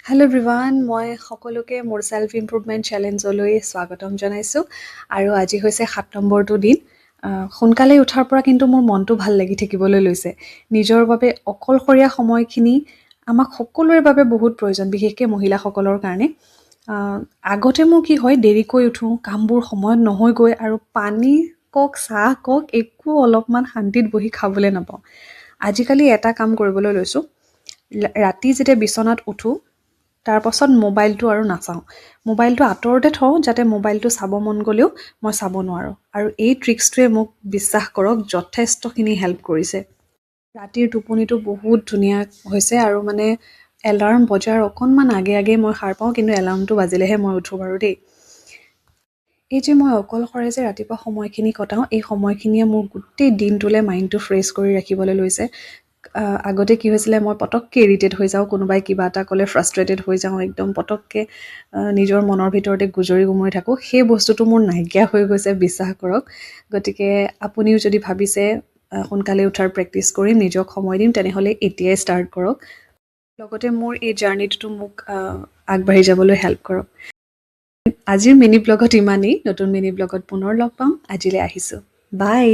Hello' everyone, মই সকলোকে মোৰ ছেল্ফ ইমপ্ৰুভমেণ্ট চেলেঞ্জলৈ স্বাগতম জনাইছোঁ আৰু আজি হৈছে 7 নম্বৰটো দিন। সোনকালে উঠাৰ পৰা কিন্তু মোৰ মনটো ভাল লাগি থাকিবলৈ লৈছে। নিজৰ বাবে অকলশৰীয়া সময়খিনি আমাক সকলোৰে বাবে বহুত প্ৰয়োজন, বিশেষকৈ মহিলাসকলৰ কাৰণে। আগতে মোৰ কি হয়, দেৰিকৈ উঠোঁ, কামবোৰ সময়ত নহয়গৈ আৰু পানী কওক, চাহ কওক, একো অলপমান শান্তিত বহি খাবলৈ নাপাওঁ। আজিকালি এটা কাম কৰিবলৈ লৈছোঁ, ৰাতি যেতিয়া বিচনাত উঠোঁ তাৰ পাছত মোবাইলটো আৰু নাচাওঁ। মোবাইলটো আঁতৰতে থওঁ, যাতে মোবাইলটো চাব মন গ'লেও মই চাব নোৱাৰোঁ। আৰু এই ট্ৰিক্সটোৱে মোক বিশ্বাস কৰক যথেষ্টখিনি হেল্প কৰিছে। ৰাতিৰ টোপনিটো বহুত ধুনীয়া হৈছে আৰু মানে এলাৰ্ম বজাৰ অকণমান আগে আগে মই সাৰ পাওঁ, কিন্তু এলাৰ্মটো বাজিলেহে মই উঠোঁ বাৰু দেই। এই যে মই অকলশৰে যে ৰাতিপুৱা সময়খিনি কটাওঁ, এই সময়খিনিয়ে মোৰ গোটেই দিনটোলৈ মাইণ্ডটো ফ্ৰেছ কৰি ৰাখিবলৈ লৈছে। আগতে কি হৈছিলে, মই পটককৈ ইৰিটেট হৈ যাওঁ, কোনোবাই কিবা এটা ক'লে ফ্ৰাষ্ট্ৰেটেড হৈ যাওঁ, একদম পটককৈ নিজৰ মনৰ ভিতৰতে গুজৰি গুমৰি থাকোঁ। সেই বস্তুটো মোৰ নাইকিয়া হৈ গৈছে, বিশ্বাস কৰক। গতিকে আপুনিও যদি ভাবিছে সোনকালে উঠাৰ প্ৰেক্টিছ কৰিম, নিজক সময় দিম, তেনেহ'লে এতিয়াই ষ্টাৰ্ট কৰক। লগতে মোৰ এই জাৰ্ণিটো মোক আগবাঢ়ি যাবলৈ হেল্প কৰক। আজিৰ মিনি ব্লগত ইমানেই। নতুন মিনি ব্লগত পুনৰ লগ পাম। আজিলৈ আহিছোঁ। বাই।